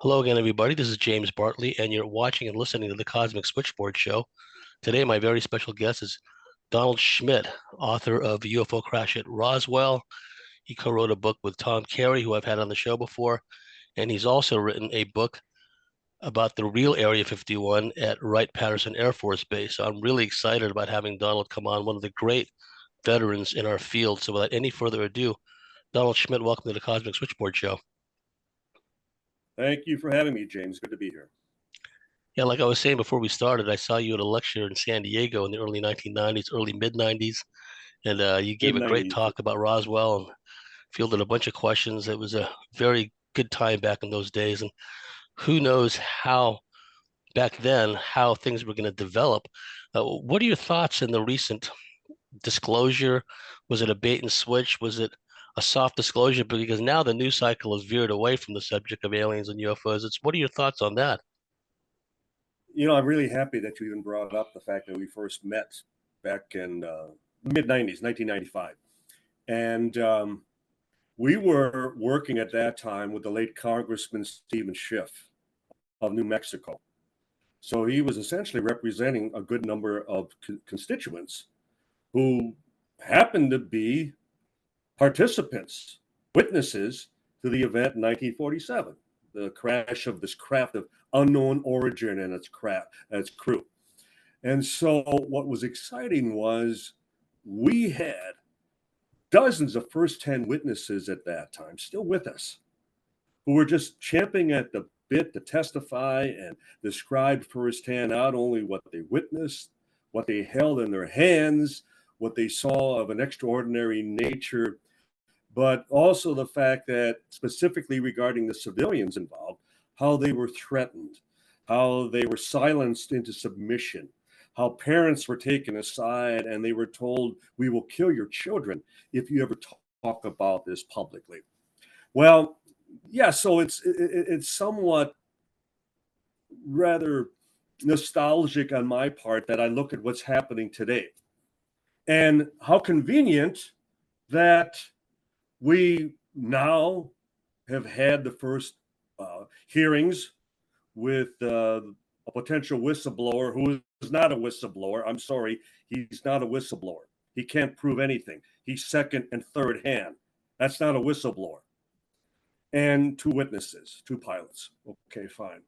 Hello again, everybody. This is James Bartley, and you're watching and listening to the Cosmic Switchboard Show. Today, my very special guest is Donald Schmitt, author of UFO Crash at Roswell. He co-wrote a book with Tom Carey, who I've had on the show before, and he's also written a book about the real Area 51 at Wright Patterson Air Force Base. So I'm really excited about having Donald come on, one of the great veterans in our field. So without any further ado, Donald Schmitt, welcome to the Cosmic Switchboard Show. Thank you for having me, James. Good to be here. Yeah, like I was saying before we started, I saw you at a lecture in San Diego in the early 1990s, early mid 90s, and you gave a great Mid-90s. talk about Roswell and fielded a bunch of questions. It was a very good time back in those days, and who knows how back then how things were going to develop. What are your thoughts in the recent disclosure? Was it a bait and switch? Was it a soft disclosure? Because now the news cycle has veered away from the subject of aliens and UFOs. What are your thoughts on that? I'm really happy that you even brought up the fact that we first met back in mid-90s, 1995. And we were working at that time with the late Congressman Schiff of New Mexico. So he was essentially representing a good number of constituents who happened to be participants, witnesses to the event in 1947, the crash of this craft of unknown origin and its crew. And so what was exciting was we had dozens of first-hand witnesses at that time still with us who were just champing at the bit to testify and describe firsthand not only what they witnessed, what they held in their hands, what they saw of an extraordinary nature, but also the fact that specifically regarding the civilians involved, how they were threatened, how they were silenced into submission, how parents were taken aside and they were told, "We will kill your children if you ever talk about this publicly." Well, yeah, so it's somewhat rather nostalgic on my part that I look at what's happening today and how convenient that we now have had the first hearings with a potential whistleblower who is not a whistleblower. I'm sorry, he's not a whistleblower. He can't prove anything. He's second and third hand. That's not a whistleblower. And two witnesses, two pilots. Okay, fine.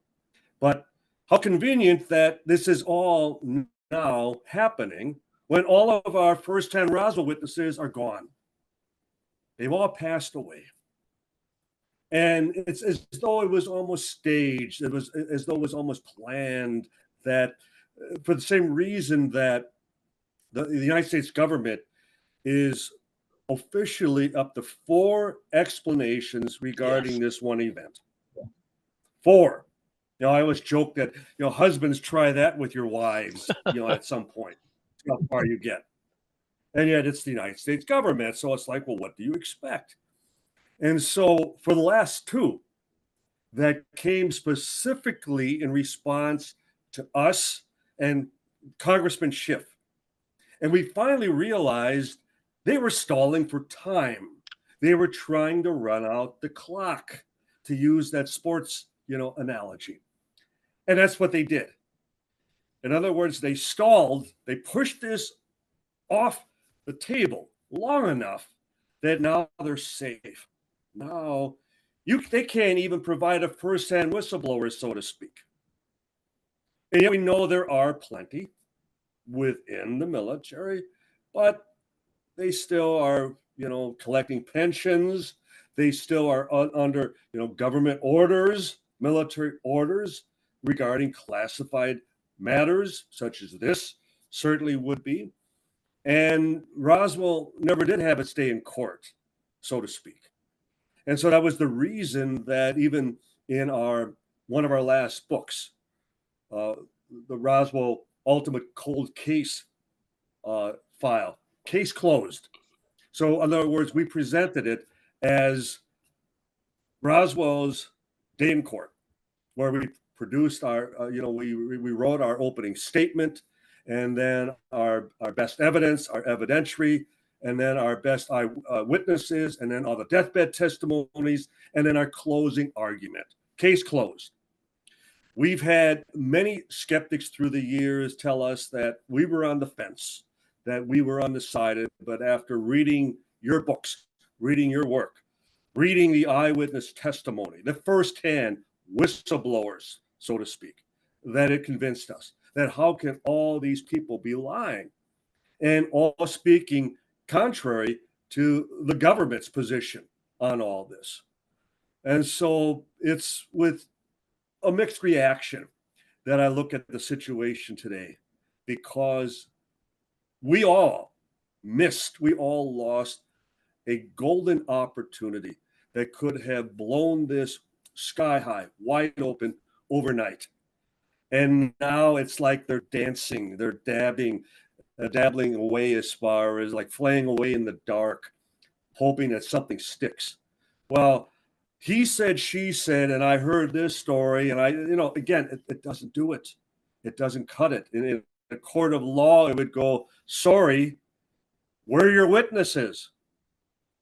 But how convenient that this is all now happening when all of our first-hand Roswell witnesses are gone. They've all passed away. And it's as though it was almost staged. It was as though it was almost planned that for the same reason that the United States government is officially up to 4 explanations regarding Yes. this one event. 4. I always joke that, husbands try that with your wives, at some point, see how far you get. And yet it's the United States government. So it's like, well, what do you expect? And so for the last 2 that came specifically in response to us and Congressman Schiff, and we finally realized they were stalling for time. They were trying to run out the clock, to use that sports, analogy. And that's what they did. In other words, they stalled, they pushed this off the table long enough that now they're safe. Now they can't even provide a first-hand whistleblower, so to speak. And yet we know there are plenty within the military, but they still are, collecting pensions. They still are under, government orders, military orders regarding classified matters, such as this certainly would be. And Roswell never did have its day in court, so to speak. And so that was the reason that even in one of our last books, the Roswell Ultimate Cold Case file, case closed. So in other words, we presented it as Roswell's day in court, where we produced our, we wrote our opening statement, and then our best evidence, our evidentiary, and then our best witnesses, and then all the deathbed testimonies, and then our closing argument. Case closed. We've had many skeptics through the years tell us that we were on the fence, that we were undecided, but after reading your books, reading your work, reading the eyewitness testimony, the firsthand whistleblowers, so to speak, that it convinced us that how can all these people be lying and all speaking contrary to the government's position on all this. And so it's with a mixed reaction that I look at the situation today, because we all lost a golden opportunity that could have blown this sky high, wide open overnight. And now it's like they're dancing, they're dabbling away, as far as like flaying away in the dark, hoping that something sticks. Well, he said, she said, and I heard this story, and again, it doesn't do it. It doesn't cut it. In a court of law, it would go, sorry, where are your witnesses?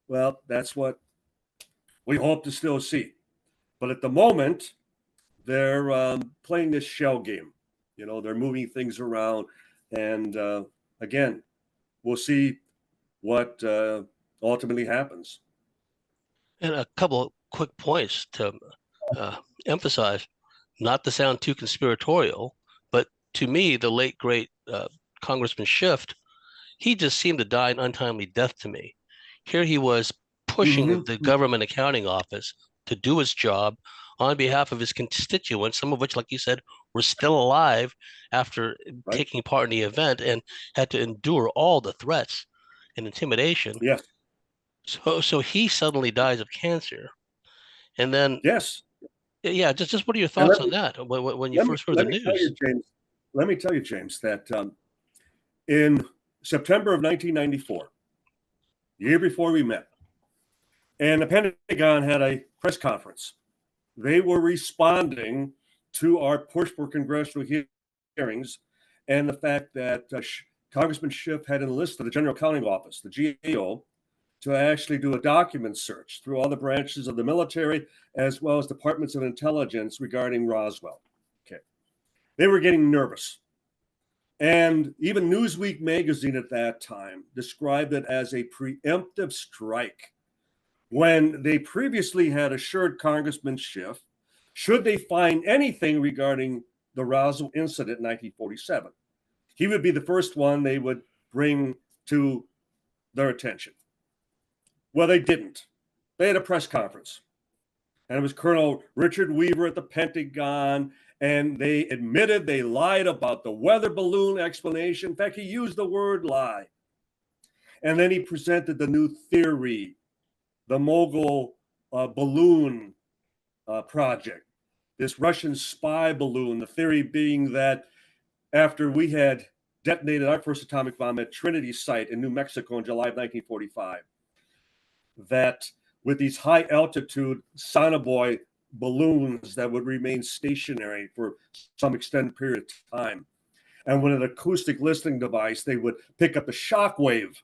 Well, that's what we hope to still see. But at the moment, they're playing this shell game. They're moving things around. And again, we'll see what ultimately happens. And a couple of quick points to emphasize, not to sound too conspiratorial, but to me, the late, great Congressman Schiff, he just seemed to die an untimely death to me. Here he was pushing the government accounting office to do its job on behalf of his constituents, some of which, like you said, were still alive after taking part in the event and had to endure all the threats and intimidation. Yes. So he suddenly dies of cancer. And then, yes. Yeah, just what are your thoughts on that when you first heard the news? Let me tell you, James, that in September of 1994, the year before we met, and the Pentagon had a press conference. They were responding to our push for congressional hearings and the fact that Congressman Schiff had enlisted the General Accounting Office, the GAO, to actually do a document search through all the branches of the military as well as departments of intelligence regarding Roswell. Okay. They were getting nervous. And even Newsweek magazine at that time described it as a preemptive strike, when they previously had assured Congressman Schiff, should they find anything regarding the Roswell incident in 1947, he would be the first one they would bring to their attention. Well, they didn't. They had a press conference, and it was Colonel Richard Weaver at the Pentagon, and they admitted they lied about the weather balloon explanation. In fact, he used the word lie. And then he presented the new theory, the Mogul balloon project, this Russian spy balloon, the theory being that after we had detonated our first atomic bomb at Trinity site in New Mexico in July of 1945, that with these high altitude sonobuoy balloons that would remain stationary for some extended period of time, and with an acoustic listening device, they would pick up the shock wave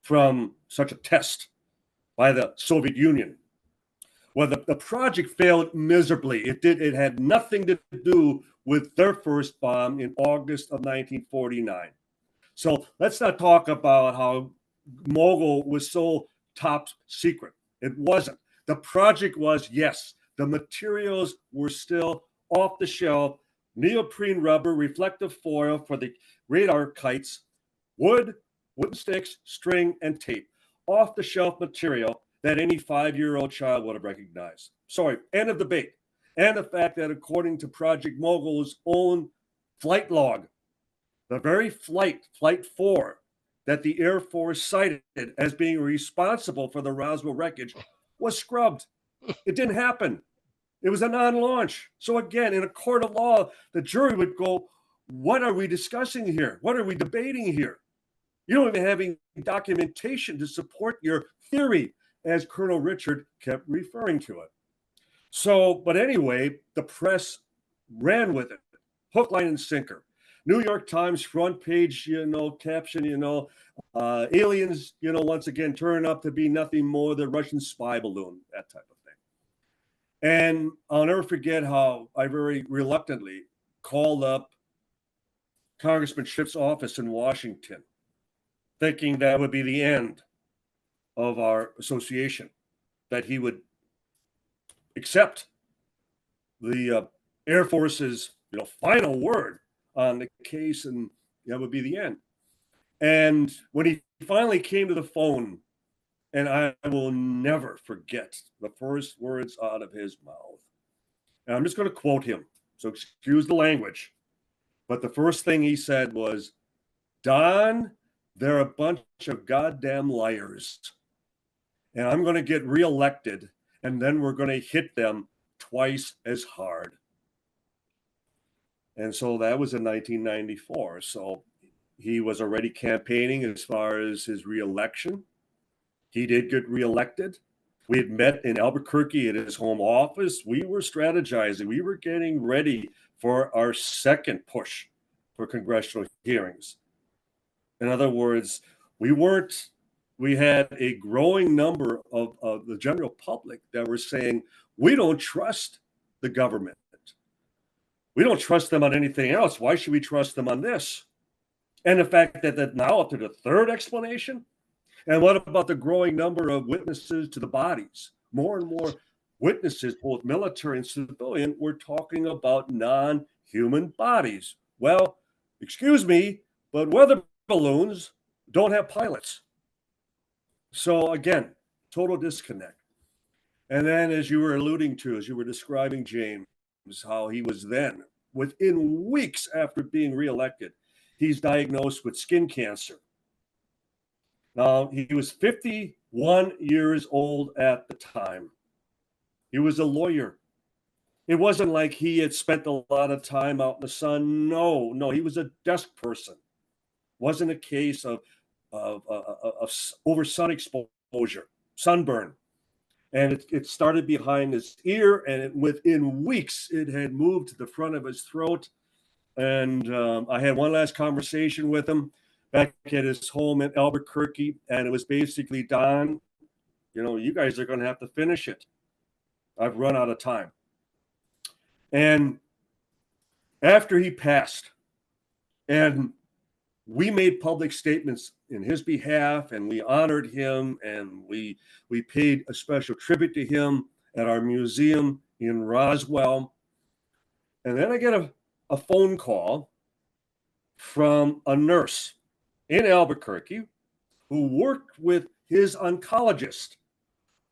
from such a test by the Soviet Union. Well, the project failed miserably. It had nothing to do with their first bomb in August of 1949. So let's not talk about how Mogul was so top secret. It wasn't. The project was, yes, the materials were still off the shelf, neoprene rubber, reflective foil for the radar kites, wood, wooden sticks, string, and tape. Off the shelf material that any 5-year-old child would have recognized. Sorry, end of debate. And the fact that according to Project Mogul's own flight log, the very flight 4, that the Air Force cited as being responsible for the Roswell wreckage was scrubbed. It didn't happen. It was a non-launch. So again, in a court of law, the jury would go, what are we discussing here? What are we debating here? You don't even have any documentation to support your theory, as Colonel Richard kept referring to it. So, but anyway, the press ran with it, hook, line, and sinker. New York Times front page, caption, aliens, once again, turn up to be nothing more than Russian spy balloon, that type of thing. And I'll never forget how I very reluctantly called up Congressman Schiff's office in Washington, thinking that would be the end of our association, that he would accept the Air Force's final word on the case, and that would be the end. And when he finally came to the phone, and I will never forget the first words out of his mouth. And I'm just going to quote him, so excuse the language. But the first thing he said was, "Don, they're a bunch of goddamn liars. And I'm going to get reelected, and then we're going to hit them twice as hard." And so that was in 1994. So he was already campaigning as far as his reelection. He did get reelected. We had met in Albuquerque at his home office. We were strategizing. We were getting ready for our second push for congressional hearings. In other words, we had a growing number of the general public that were saying, we don't trust the government. We don't trust them on anything else. Why should we trust them on this? And the fact that now up to the third explanation. And what about the growing number of witnesses to the bodies? More and more witnesses, both military and civilian, were talking about non-human bodies. Well, excuse me, but weather balloons don't have pilots. So again, total disconnect. And then, as you were alluding to, as you were describing James, how he was then, within weeks after being reelected, he's diagnosed with skin cancer. Now, he was 51 years old at the time. He was a lawyer. It wasn't like he had spent a lot of time out in the sun. No, he was a desk person. Wasn't a case of over sun exposure, sunburn. And it started behind his ear, and within weeks, it had moved to the front of his throat. And I had one last conversation with him back at his home in Albuquerque, and it was basically, Don, you guys are going to have to finish it. I've run out of time. And after he passed, and we made public statements in his behalf, and we honored him, and we paid a special tribute to him at our museum in Roswell. And then I get a phone call from a nurse in Albuquerque who worked with his oncologist,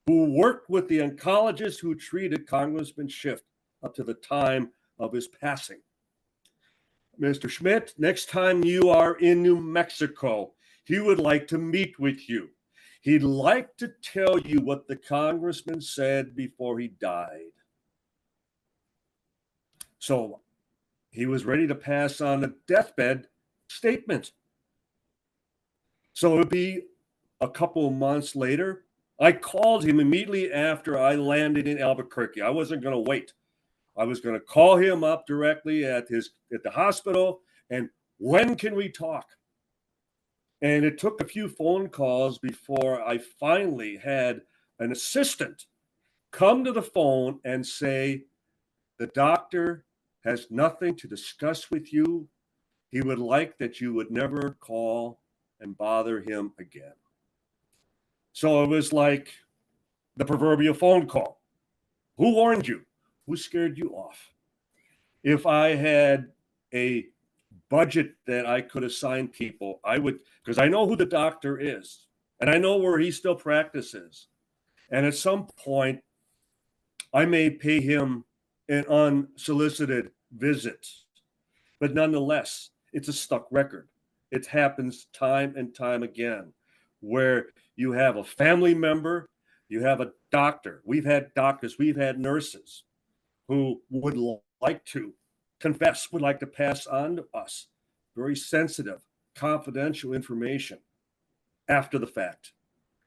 who worked with the oncologist who treated Congressman Schiff up to the time of his passing. Mr. Schmitt, next time you are in New Mexico, he would like to meet with you. He'd like to tell you what the congressman said before he died. So he was ready to pass on a deathbed statement. So it would be a couple of months later. I called him immediately after I landed in Albuquerque. I wasn't going to wait. I was going to call him up directly at the hospital, and when can we talk? And it took a few phone calls before I finally had an assistant come to the phone and say, the doctor has nothing to discuss with you. He would like that you would never call and bother him again. So it was like the proverbial phone call. Who warned you? Who scared you off? If I had a budget that I could assign people, I would, because I know who the doctor is, and I know where he still practices. And at some point, I may pay him an unsolicited visit. But nonetheless, it's a stuck record. It happens time and time again, where you have a family member, you have a doctor. We've had doctors, we've had nurses who would like to confess, would like to pass on to us very sensitive, confidential information after the fact.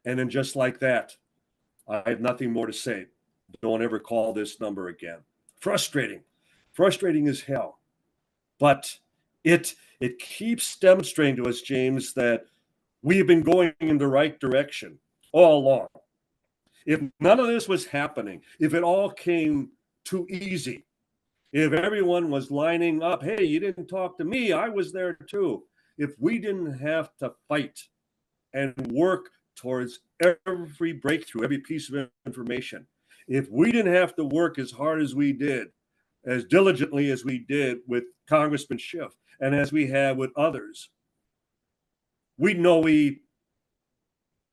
And then just like that, I have nothing more to say. Don't ever call this number again. Frustrating as hell. But it keeps demonstrating to us, James, that we have been going in the right direction all along. If none of this was happening, if it all came too easy, if everyone was lining up, hey, you didn't talk to me, I was there too. If we didn't have to fight and work towards every breakthrough, every piece of information, if we didn't have to work as hard as we did, as diligently as we did with Congressman Schiff and as we have with others, we know we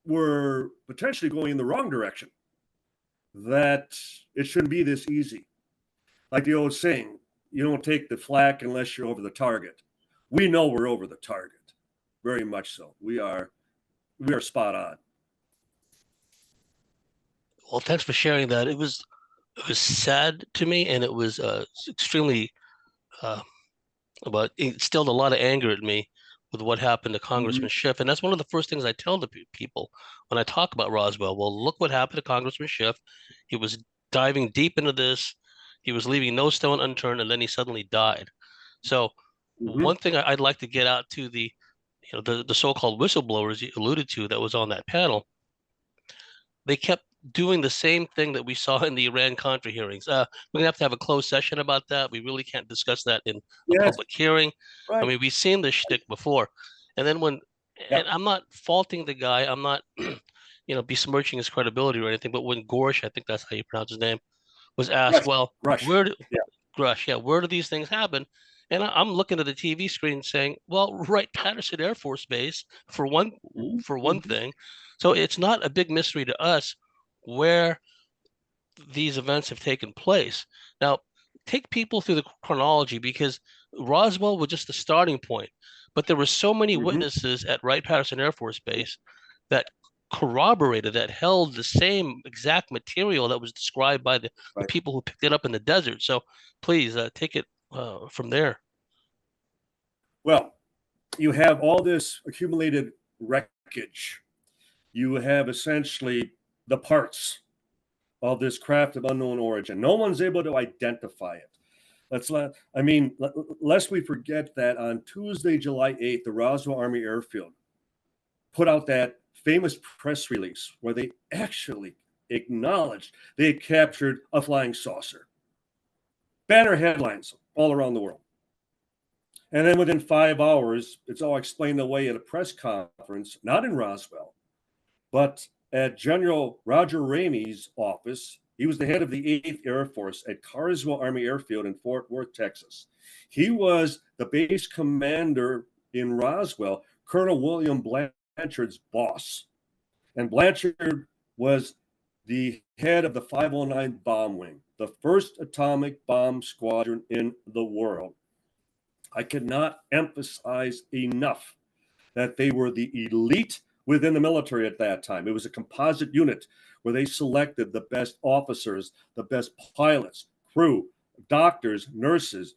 were potentially going in the wrong direction, that it shouldn't be this easy. Like the old saying, you don't take the flak unless you're over the target. We know we're over the target, very much so. We are spot on. Well, thanks for sharing that. It was sad to me, and it was extremely but it instilled a lot of anger in me with what happened to Congressman Schiff. And that's one of the first things I tell the people when I talk about Roswell. Well, look what happened to Congressman Schiff. He was diving deep into this. He was leaving no stone unturned, and then he suddenly died. So one thing I'd like to get out to the so-called whistleblowers you alluded to that was on that panel, they kept doing the same thing that we saw in the Iran-Contra hearings. We're gonna have to have a closed session about that. We really can't discuss that in a public hearing. Right. I mean, we've seen this shtick before. And then and I'm not faulting the guy. I'm not, besmirching his credibility or anything. But when Gorsh, I think that's how you pronounce his name, was asked, Rush. where do these things happen? And I'm looking at the TV screen saying, well, Wright Patterson Air Force Base for one thing. So it's not a big mystery to us where these events have taken place. Now, take people through the chronology, because Roswell was just the starting point, but there were so many witnesses at Wright Patterson Air Force Base that corroborated, that held the same exact material that was described by the people who picked it up in the desert. So please take it from there. Well, you have all this accumulated wreckage. You have essentially the parts of this craft of unknown origin. No one's able to identify it. Lest we forget that on Tuesday, July 8th, the Roswell Army Airfield put out that famous press release where they actually acknowledged they had captured a flying saucer. Banner headlines all around the world. And then within 5 hours, it's all explained away at a press conference, not in Roswell, but at General Roger Ramey's office. He was the head of the 8th Air Force at Carswell Army Airfield in Fort Worth, Texas. He was the base commander in Roswell, Colonel William Blanchard's boss. And Blanchard was the head of the 509 Bomb Wing, the first atomic bomb squadron in the world. I cannot emphasize enough that they were the elite within the military at that time. It was a composite unit where they selected the best officers, the best pilots, crew, doctors, nurses,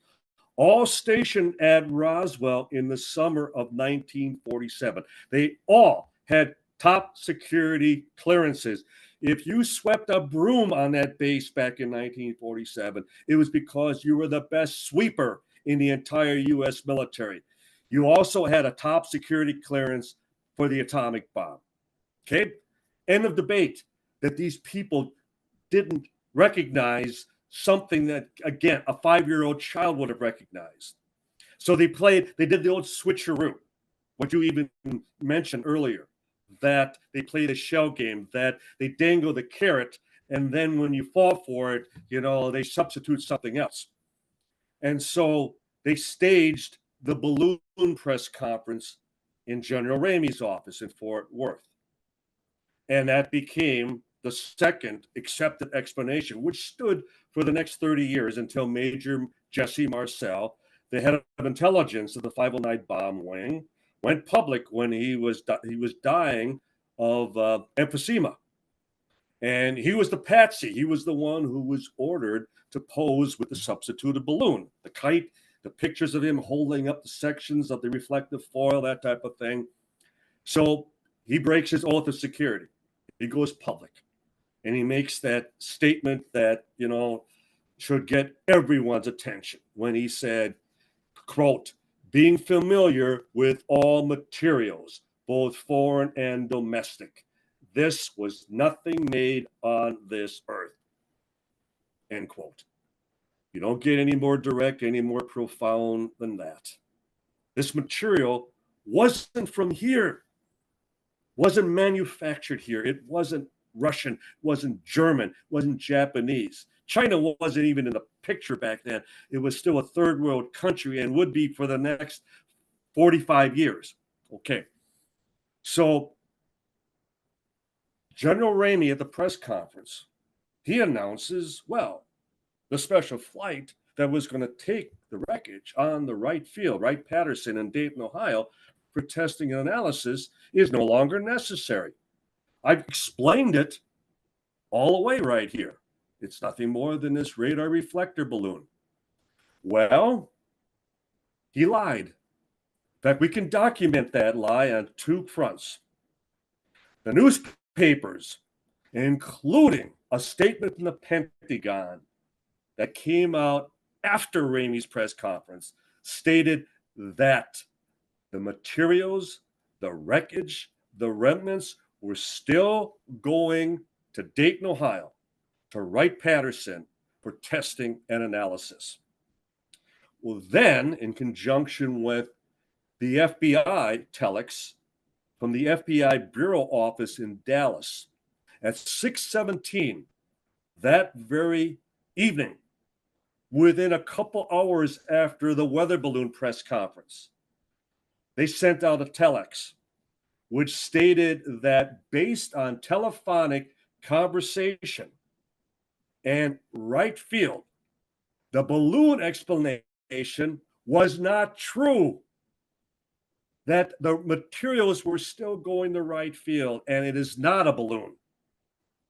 all stationed at Roswell in the summer of 1947. They all had top security clearances. If you swept a broom on that base back in 1947, it was because you were the best sweeper in the entire U.S. military. You also had a top security clearance for the atomic bomb. Okay? End of debate that these people didn't recognize something that, again, a 5-year-old child would have recognized. So they did the old switcheroo, what you even mentioned earlier, that they play the shell game, that they dangle the carrot, and then when you fall for it, they substitute something else. And so they staged the balloon press conference in General Ramey's office in Fort Worth. And that became the second accepted explanation, which stood for the next 30 years until Major Jesse Marcel, the head of intelligence of the 509 Bomb Wing, went public when he was dying of emphysema. And he was the patsy. He was the one who was ordered to pose with the substituted balloon, the kite, the pictures of him holding up the sections of the reflective foil, that type of thing. So he breaks his oath of security. He goes public. And he makes that statement that, should get everyone's attention when he said, quote, being familiar with all materials, both foreign and domestic, this was nothing made on this earth. End quote. You don't get any more direct, any more profound than that. This material wasn't from here, wasn't manufactured here. It wasn't Russian, wasn't German, wasn't Japanese. China wasn't even in the picture back then. It was still a third world country and would be for the next 45 years. Okay. So General Ramey at the press conference, he announces, well, the special flight that was going to take the wreckage on the Wright field, Wright Patterson in Dayton, Ohio, for testing and analysis is no longer necessary. I've explained it all the way right here. It's nothing more than this radar reflector balloon. Well, he lied. In fact, we can document that lie on two fronts. The newspapers, including a statement from the Pentagon that came out after Ramey's press conference, stated that the materials, the wreckage, the remnants were still going to Dayton, Ohio, to Wright Patterson for testing and analysis. Well, then, in conjunction with the FBI telex from the FBI Bureau office in Dallas at 6:17 that very evening, within a couple hours after the weather balloon press conference, they sent out a telex which stated that based on telephonic conversation and Wright field, the balloon explanation was not true, that the materials were still going to Wright field and it is not a balloon.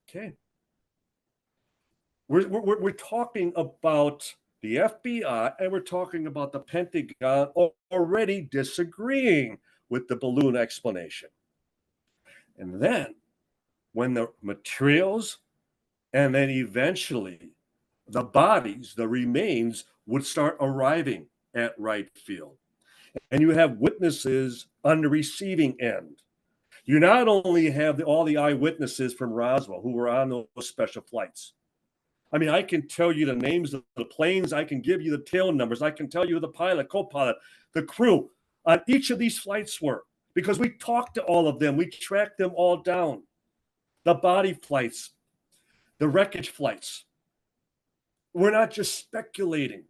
Okay. We're talking about the FBI and we're talking about the Pentagon already disagreeing with the balloon explanation. And then when the materials and then eventually the bodies, the remains would start arriving at Wright field. And you have witnesses on the receiving end. You not only have all the eyewitnesses from Roswell who were on those special flights. I mean, I can tell you the names of the planes. I can give you the tail numbers. I can tell you the pilot, co-pilot, the crew on each of these flights were, because we talked to all of them. We tracked them all down. The body flights, the wreckage flights. We're not just speculating.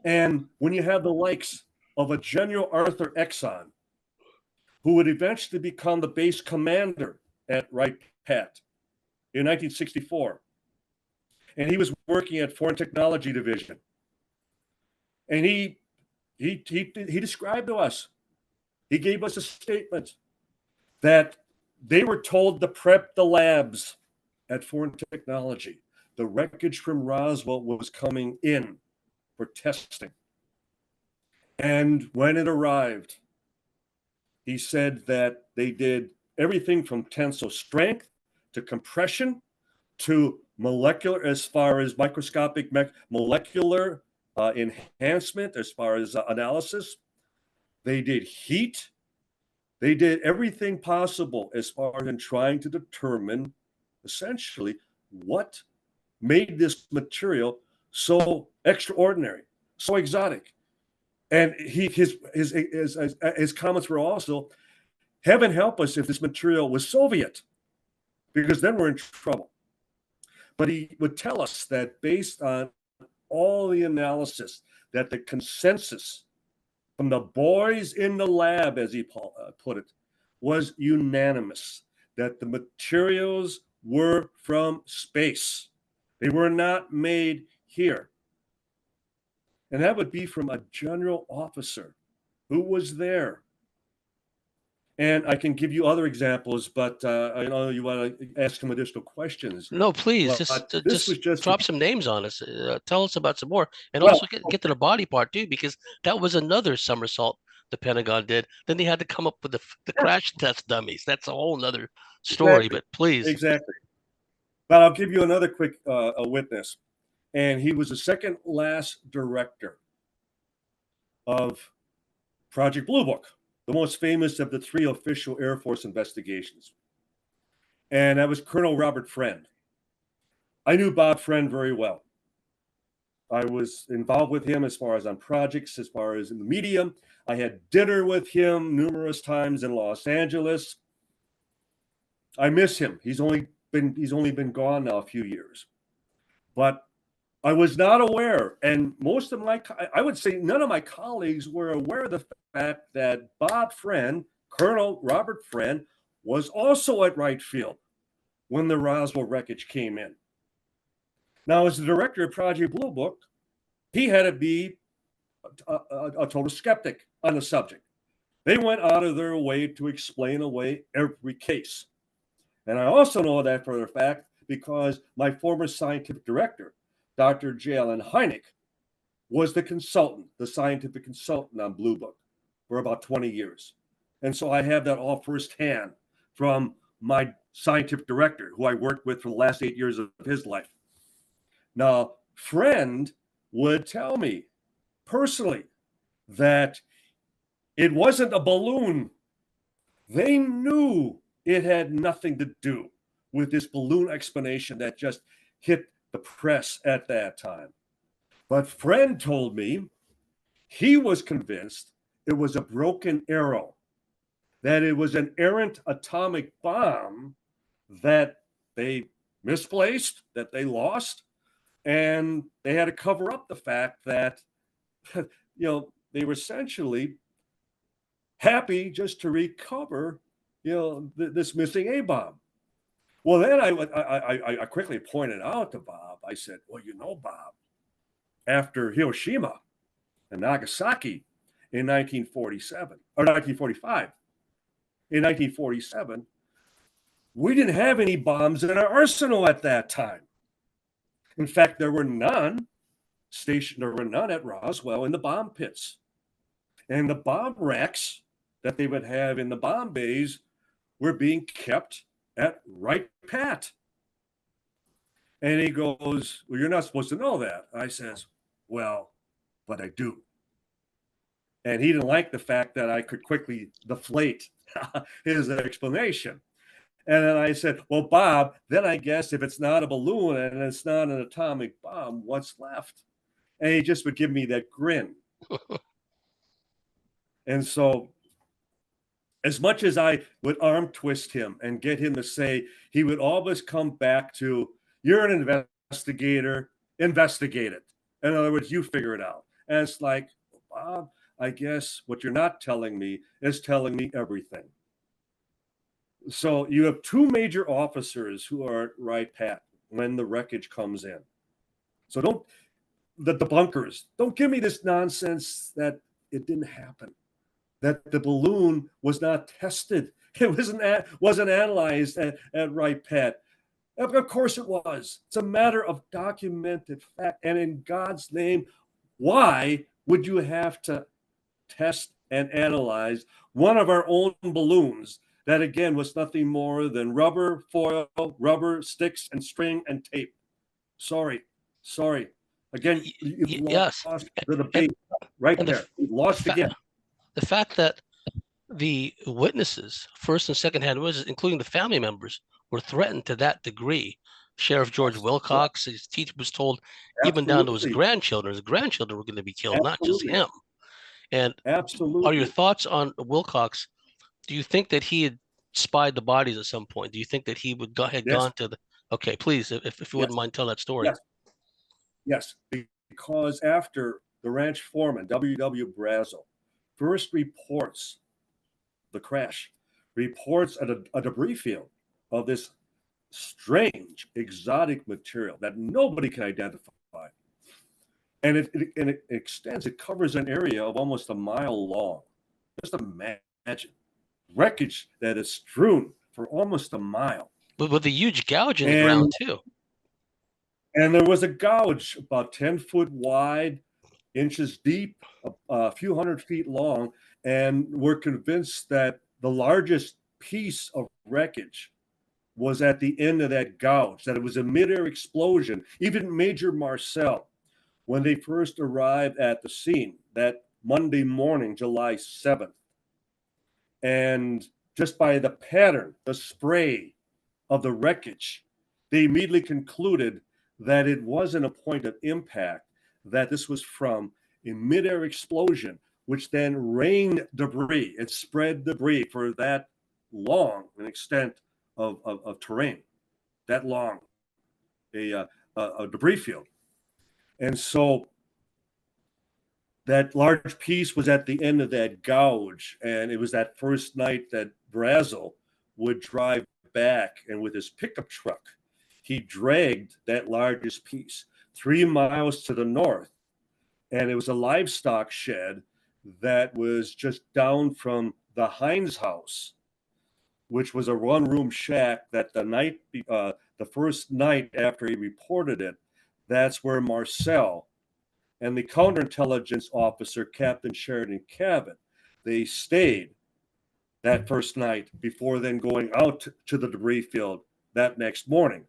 And when you have the likes of a General Arthur Exxon, who would eventually become the base commander at Wright Pat in 1964, and he was working at Foreign Technology Division, and he described to us, he gave us a statement that they were told to prep the labs at Foreign Technology. The wreckage from Roswell was coming in for testing. And when it arrived, he said that they did everything from tensile strength to compression to molecular, as far as microscopic molecular enhancement, as far as analysis. They did heat. They did everything possible as far as in trying to determine essentially what made this material so extraordinary, so exotic. And his comments were also, heaven help us if this material was Soviet, because then we're in trouble. But he would tell us that based on all the analysis, that the consensus from the boys in the lab, as he put it, was unanimous, that the materials were from space. They were not made here. And that would be from a general officer who was there. And I can give you other examples, but I know you want to ask some additional questions. No, please, just drop some names on us. Tell us about some more, and also get to the body part too, because that was another somersault the Pentagon did. Then they had to come up with the crash test dummies. That's a whole nother story. Exactly. But please, exactly. But I'll give you another quick witness, and he was the second last director of Project Blue Book, the most famous of the three official Air Force investigations. and that was Colonel Robert Friend. I knew Bob Friend very well. I was involved with him as far as on projects, as far as in the media. I had dinner with him numerous times in Los Angeles. I miss him. He's only been gone now a few years. But I was not aware, and most of I would say none of my colleagues were aware of the fact that Bob Friend, Colonel Robert Friend, was also at Wright Field when the Roswell wreckage came in. Now, as the director of Project Blue Book, he had to be a total skeptic on the subject. They went out of their way to explain away every case. And I also know that for a fact because my former scientific director, Dr. J. Allen Hynek, was the scientific consultant on Blue Book for about 20 years. And so I have that all firsthand from my scientific director, who I worked with for the last 8 years of his life. Now, Friend would tell me personally that it wasn't a balloon. They knew it had nothing to do with this balloon explanation that just hit the press at that time. But Friend told me he was convinced it was a broken arrow, that it was an errant atomic bomb that they misplaced, that they lost, and they had to cover up the fact that, they were essentially happy just to recover, this missing A-bomb. Well, then I quickly pointed out to Bob, I said, well, Bob, after Hiroshima and Nagasaki in 1947, or 1945, in 1947, we didn't have any bombs in our arsenal at that time. In fact, there were none at Roswell in the bomb pits. And the bomb racks that they would have in the bomb bays were being kept at Wright Pat. And he goes, well, you're not supposed to know that. I says, well, but I do. And he didn't like the fact that I could quickly deflate his explanation. And then I said, well, Bob, then I guess if it's not a balloon and it's not an atomic bomb, what's left? And he just would give me that grin. And so as much as I would arm twist him and get him to say, he would always come back to, you're an investigator, investigate it. In other words, you figure it out. And it's like, Bob, I guess what you're not telling me is telling me everything. So you have two major officers who are at Wright Pat when the wreckage comes in. So the debunkers, don't give me this nonsense that it didn't happen, that the balloon was not tested. It wasn't analyzed at Wright Pat. Of course it was. It's a matter of documented fact. And in God's name, why would you have to test and analyze one of our own balloons that, again, was nothing more than rubber, foil, rubber, sticks, and string and tape? Sorry. Again, you've lost the debate right there. You've lost again. The fact that the witnesses, first and second-hand witnesses, including the family members, were threatened to that degree. Sheriff George Wilcox, his teacher was told, even down to his grandchildren were going to be killed, not just him. And are your thoughts on Wilcox? Do you think that he had spied the bodies at some point? Do you think that he would gone to the? Okay, please, if you wouldn't mind, tell that story. Yes, because after the ranch foreman W.W. Brazel first reports the crash, reports a debris field of this strange exotic material that nobody can identify. And it extends, it covers an area of almost a mile long. Just imagine wreckage that is strewn for almost a mile. But with a huge gouge in the ground too. And there was a gouge about 10 foot wide, inches deep, a few hundred feet long. And we're convinced that the largest piece of wreckage was at the end of that gouge, that it was a mid-air explosion. Even Major Marcel, when they first arrived at the scene that Monday morning, July 7th, and just by the pattern, the spray of the wreckage, they immediately concluded that it wasn't a point of impact, that this was from a midair explosion, which then rained debris. It spread debris for that long an extent of terrain, that long a debris field. And so that large piece was at the end of that gouge, and it was that first night that Brazel would drive back, and with his pickup truck, he dragged that largest piece 3 miles to the north, and it was a livestock shed that was just down from the Hines house, which was a one-room shack that the first night after he reported it, that's where Marcel and the counterintelligence officer, Captain Sheridan Cabot, they stayed that first night before then going out to the debris field that next morning,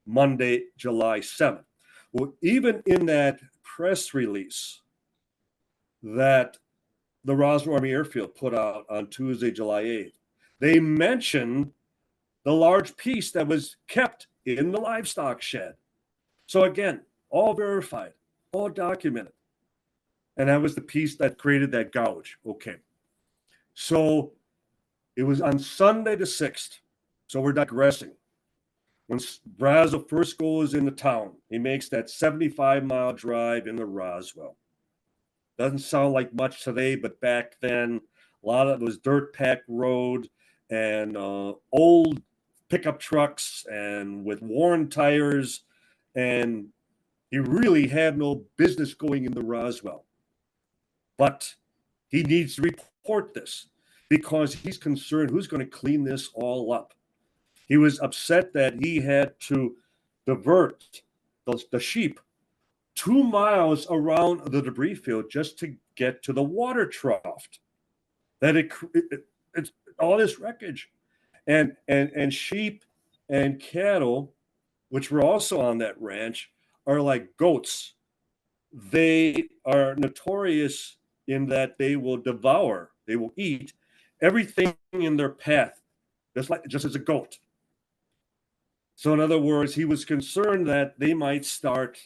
Monday, July 7th. Well, even in that press release that the Roswell Army Airfield put out on Tuesday, July 8th, they mentioned the large piece that was kept in the livestock shed. So again, all verified, all documented. And that was the piece that created that gouge. Okay. So it was on Sunday the 6th. So we're digressing. When Brazel first goes into town, he makes that 75-mile drive into Roswell. Doesn't sound like much today, but back then, a lot of it was dirt-packed road and old pickup trucks and with worn tires, and he really had no business going into Roswell. But he needs to report this because he's concerned who's going to clean this all up. He was upset that he had to divert the sheep 2 miles around the debris field just to get to the water trough. That it's all this wreckage, and sheep and cattle, which were also on that ranch, are like goats. They are notorious in that they will devour, they will eat everything in their path, just as a goat. So in other words, he was concerned that they might start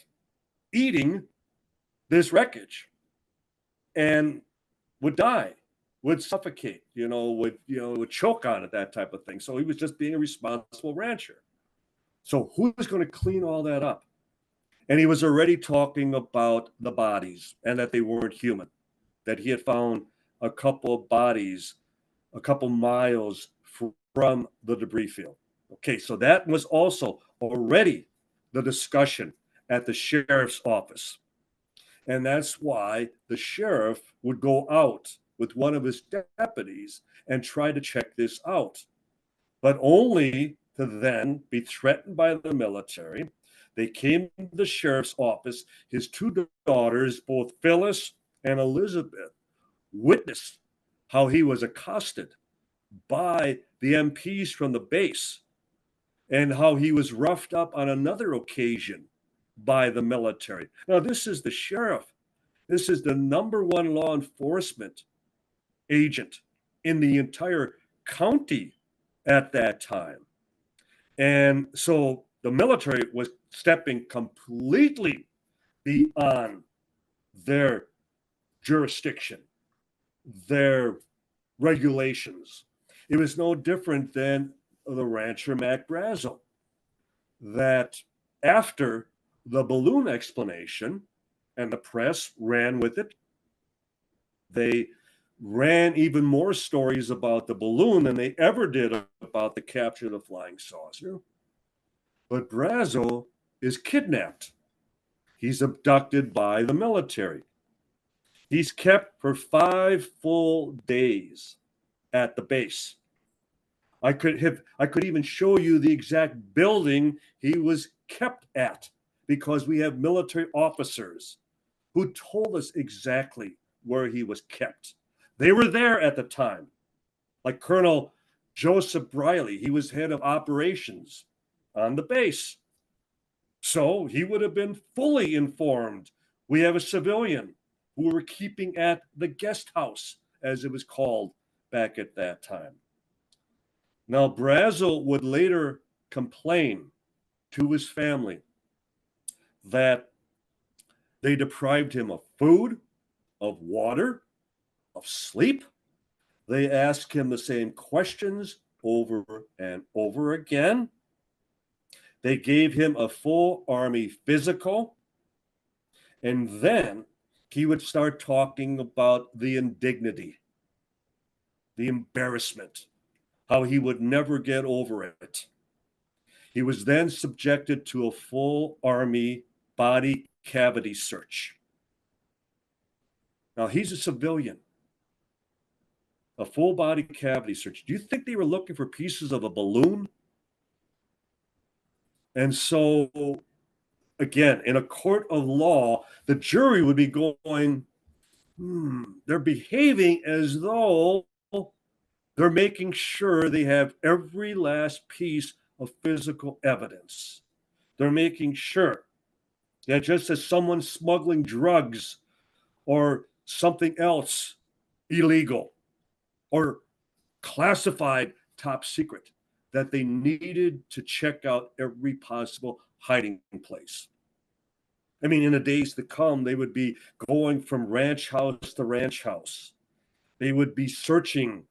eating this wreckage and would die, would suffocate, would choke on it, that type of thing. So he was just being a responsible rancher. So who's going to clean all that up? And he was already talking about the bodies and that they weren't human, that he had found a couple of bodies a couple miles from the debris field. Okay, so that was also already the discussion at the sheriff's office. And that's why the sheriff would go out with one of his deputies and try to check this out, but only to then be threatened by the military. They came to the sheriff's office. His two daughters, both Phyllis and Elizabeth, witnessed how he was accosted by the MPs from the base and how he was roughed up on another occasion by the military. Now, this is the sheriff. This is the number one law enforcement agent in the entire county at that time. And so the military was stepping completely beyond their jurisdiction, their regulations. It was no different than the rancher Mac Brazel, that after the balloon explanation, and the press ran with it, they ran even more stories about the balloon than they ever did about the capture of the flying saucer. But Brazel is kidnapped. He's abducted by the military. He's kept for 5 full days at the base. I could even show you the exact building he was kept at, because we have military officers who told us exactly where he was kept. They were there at the time, like Colonel Joseph Briley. He was head of operations on the base. So he would have been fully informed. We have a civilian who were keeping at the guest house, as it was called back at that time. Now, Brazel would later complain to his family that they deprived him of food, of water, of sleep. They asked him the same questions over and over again. They gave him a full Army physical. And then he would start talking about the indignity, the embarrassment, how he would never get over it. He was then subjected to a full Army body cavity search. Now, he's a civilian. A full body cavity search. Do you think they were looking for pieces of a balloon? And so, again, in a court of law, the jury would be going, they're behaving as though they're making sure they have every last piece of physical evidence. They're making sure that just as someone smuggling drugs or something else illegal or classified top secret, that they needed to check out every possible hiding place. I mean, in the days to come, they would be going from ranch house to ranch house. They would be searching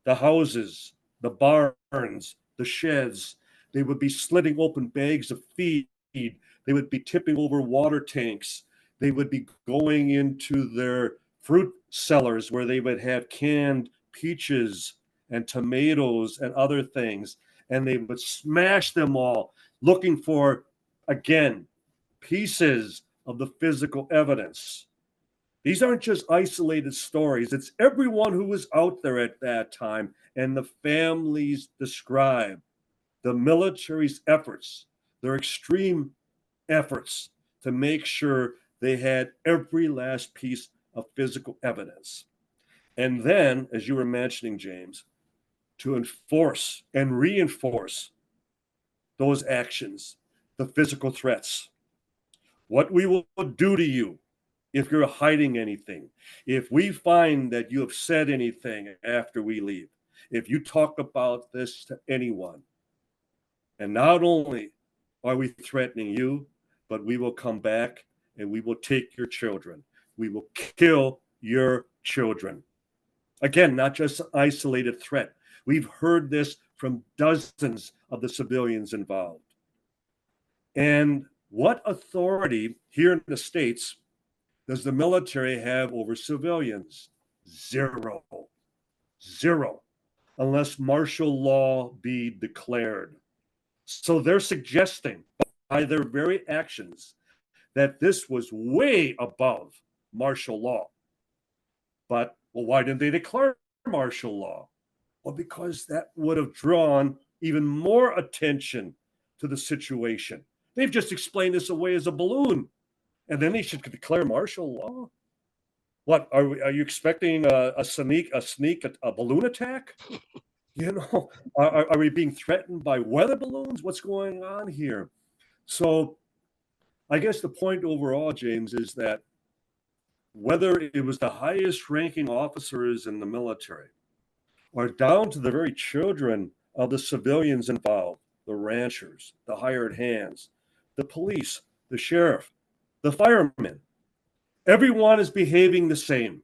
the houses, the barns, the sheds. They would be slitting open bags of feed. They would be tipping over water tanks. They would be going into their fruit cellars where they would have canned peaches and tomatoes and other things. And they would smash them all, looking for, again, pieces of the physical evidence. These aren't just isolated stories. It's everyone who was out there at that time, and the families describe the military's efforts, their extreme efforts to make sure they had every last piece of physical evidence. And then, as you were mentioning, James, to enforce and reinforce those actions, the physical threats. What we will do to you if you're hiding anything, if we find that you have said anything after we leave, if you talk about this to anyone, and not only are we threatening you, but we will come back and we will take your children. We will kill your children. Again, not just an isolated threat. We've heard this from dozens of the civilians involved. And what authority here in the States does the military have over civilians? Zero. Zero. Unless martial law be declared. So they're suggesting by their very actions that this was way above martial law. But, well, why didn't they declare martial law? Well, because that would have drawn even more attention to the situation. They've just explained this away as a balloon. And then they should declare martial law? What, are you expecting a balloon attack? You know, are we being threatened by weather balloons? What's going on here? So I guess the point overall, James, is that whether it was the highest ranking officers in the military or down to the very children of the civilians involved, the ranchers, the hired hands, the police, the sheriff, the firemen, everyone is behaving the same.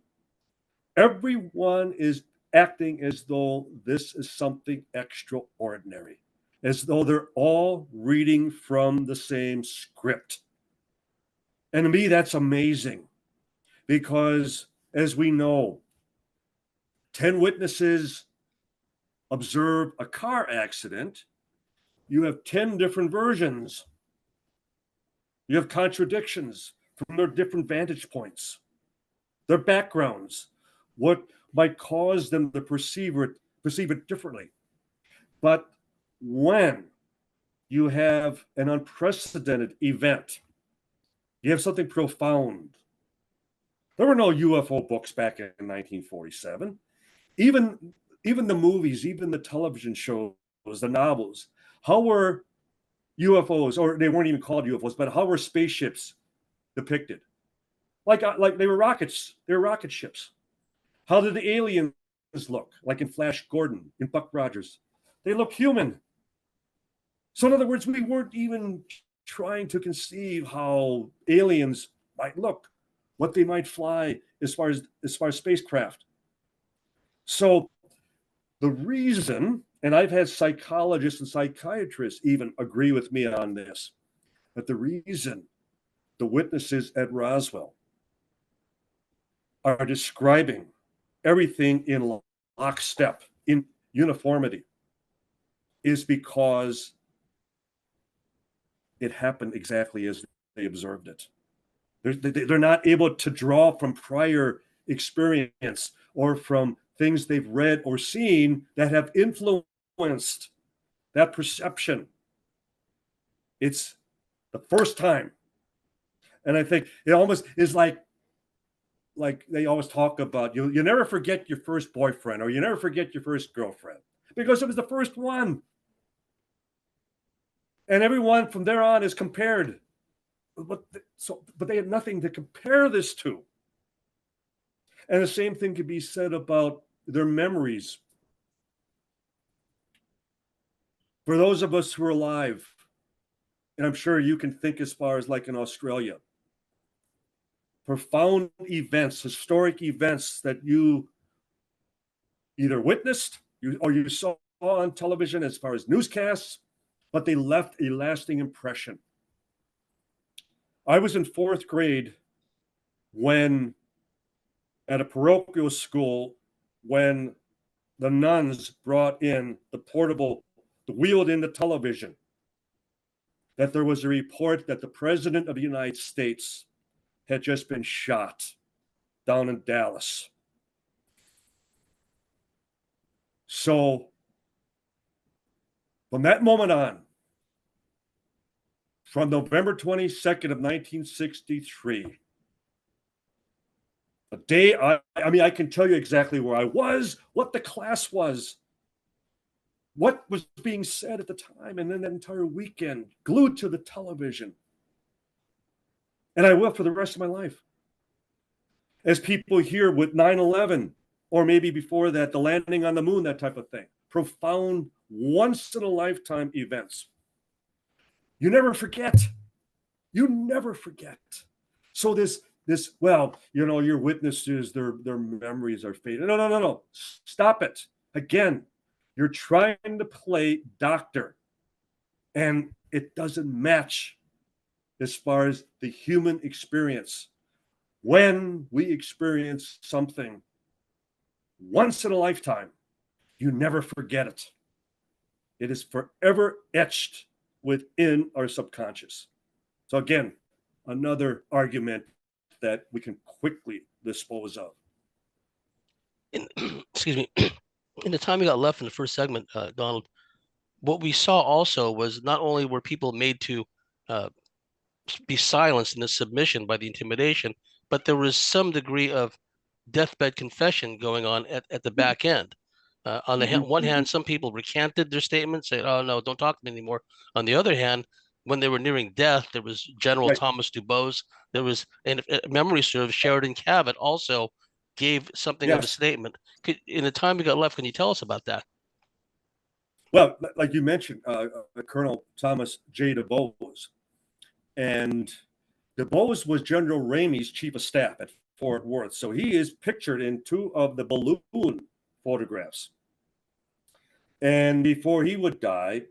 Everyone is acting as though this is something extraordinary, as though they're all reading from the same script. And to me, that's amazing because, as we know, 10 witnesses observe a car accident. You have 10 different versions. You have contradictions from their different vantage points, their backgrounds, what might cause them to perceive it differently. But when you have an unprecedented event, you have something profound. There were no UFO books back in 1947. Even the movies, even the television shows, the novels, how were UFOs, or they weren't even called UFOs, but how were spaceships depicted? Like they were rockets. They were rocket ships. How did the aliens look? Like in Flash Gordon, in Buck Rogers. They look human. So in other words, we weren't even trying to conceive how aliens might look, what they might fly as far as spacecraft. So the reason, and I've had psychologists and psychiatrists even agree with me on this, that the reason the witnesses at Roswell are describing everything in lockstep, in uniformity, is because it happened exactly as they observed it. They're not able to draw from prior experience or from things they've read or seen that have influenced that perception. It's the first time. And I think it almost is like they always talk about, you never forget your first boyfriend or you never forget your first girlfriend because it was the first one. And everyone from there on is compared. But they had nothing to compare this to. And the same thing could be said about their memories. For those of us who are alive, and I'm sure you can think as far as like in Australia, profound events, historic events that you either witnessed or you saw on television as far as newscasts, but they left a lasting impression. I was in fourth grade when, at a parochial school, when the nuns brought in the wheeled-in the television, that there was a report that the President of the United States had just been shot down in Dallas. So from that moment on, from November 22nd of 1963, the day, I can tell you exactly where I was, what the class was, what was being said at the time, and then that entire weekend, glued to the television. And I will for the rest of my life. As people hear with 9/11, or maybe before that, the landing on the moon, that type of thing. Profound, once-in-a-lifetime events. You never forget. You never forget. So this, well, your witnesses, their memories are faded. No. Stop it. Again, you're trying to play doctor, and it doesn't match as far as the human experience. When we experience something once in a lifetime, you never forget it. It is forever etched within our subconscious. So again, another argument that we can quickly dispose of. Excuse me. In the time we got left in the first segment, Donald, what we saw also was not only were people made to be silenced in the submission by the intimidation, but there was some degree of deathbed confession going on at the back end. On the one hand, some people recanted their statements, saying, "Oh no, don't talk to me anymore." On the other hand, when they were nearing death, there was General Thomas Dubose. There was, and if memory serves, Sheridan Cabot also gave something of a statement. In the time we got left, can you tell us about that? Well, like you mentioned, Colonel Thomas J. Dubose. And Dubose was General Ramey's chief of staff at Fort Worth. So he is pictured in two of the balloon photographs. And before he would die,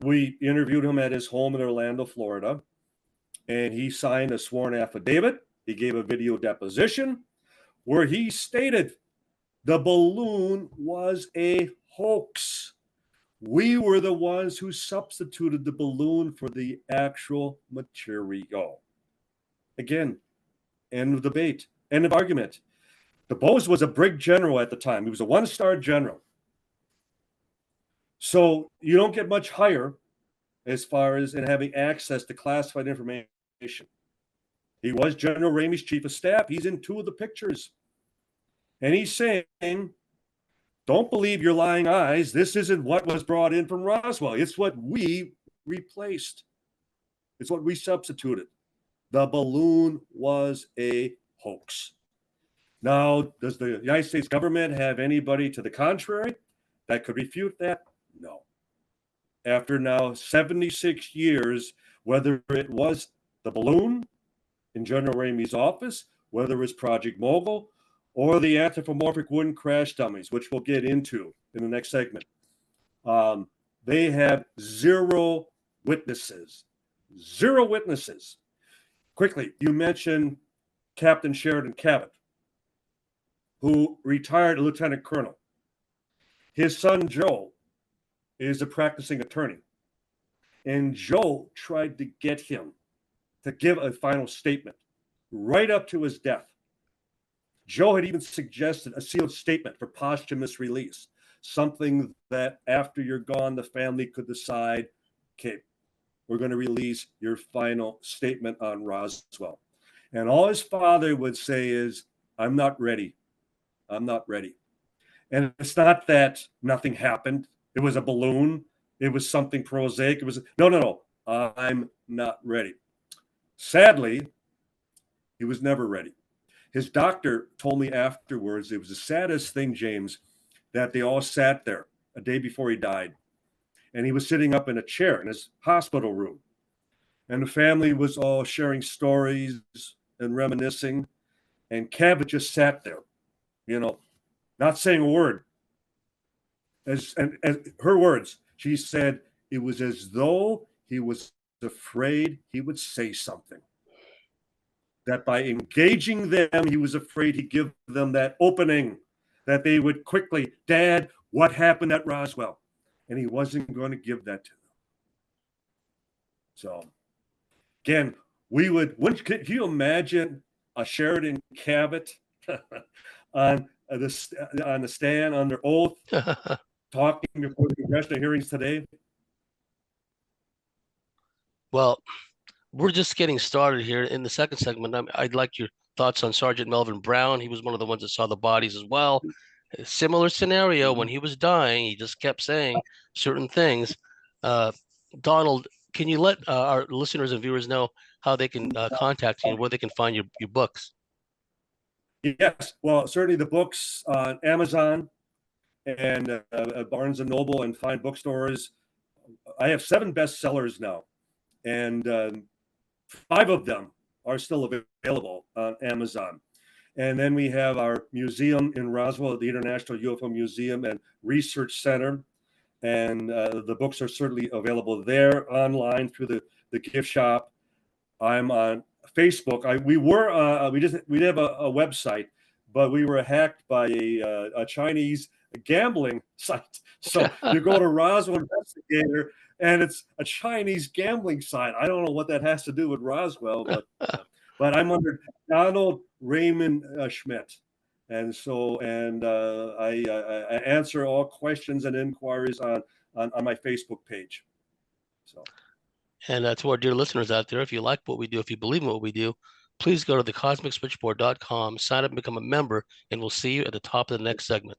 we interviewed him at his home in Orlando, Florida. And he signed a sworn affidavit. He gave a video deposition where he stated the balloon was a hoax. We were the ones who substituted the balloon for the actual material. Again, end of debate, end of argument. Dubose was a brig general at the time. He was a one-star general. So you don't get much higher as far as in having access to classified information. He was General Ramey's chief of staff. He's in two of the pictures. And he's saying, don't believe your lying eyes. This isn't what was brought in from Roswell. It's what we replaced. It's what we substituted. The balloon was a hoax. Now, does the United States government have anybody to the contrary that could refute that? No. after now 76 years, whether it was the balloon in General Ramey's office, whether it was Project Mogul, or the anthropomorphic wooden crash dummies, which we'll get into in the next segment. They have zero witnesses. Zero witnesses. Quickly, you mentioned Captain Sheridan Cabot, who retired a lieutenant colonel. His son, Joe, is a practicing attorney. And Joe tried to get him to give a final statement right up to his death. Joe had even suggested a sealed statement for posthumous release, something that after you're gone, the family could decide, okay, we're going to release your final statement on Roswell. And all his father would say is, I'm not ready. I'm not ready. And it's not that nothing happened. It was a balloon. It was something prosaic. It was, no. I'm not ready. Sadly, he was never ready. His doctor told me afterwards, it was the saddest thing, James, that they all sat there a day before he died. And he was sitting up in a chair in his hospital room. And the family was all sharing stories and reminiscing. And Cabot just sat there, not saying a word. As her words, she said, it was as though he was afraid he would say something. That by engaging them, he was afraid he'd give them that opening, that they would quickly, Dad, what happened at Roswell? And he wasn't going to give that to them. So, again, could you imagine a Sheridan Cabot on the stand under oath, talking before the congressional hearings today? Well, we're just getting started here. In the second segment, I'd like your thoughts on Sergeant Melvin Brown. He was one of the ones that saw the bodies as well. A similar scenario, when he was dying, he just kept saying certain things. Donald, can you let our listeners and viewers know how they can contact you and where they can find your books? Yes, well, certainly the books on Amazon and Barnes and Noble and fine bookstores. I have 7 bestsellers now, and 5 of them are still available on Amazon. And then we have our museum in Roswell, the International UFO Museum and Research Center. And the books are certainly available there online through the gift shop. I'm on Facebook. We did have a website, but we were hacked by a Chinese gambling site. So you go to Roswell Investigator, and it's a Chinese gambling site. I don't know what that has to do with Roswell, but I'm under Donald Raymond Schmitt, and I answer all questions and inquiries on my Facebook page. So. And to our dear listeners out there, if you like what we do, if you believe in what we do, please go to thecosmicswitchboard.com, sign up and become a member, and we'll see you at the top of the next segment.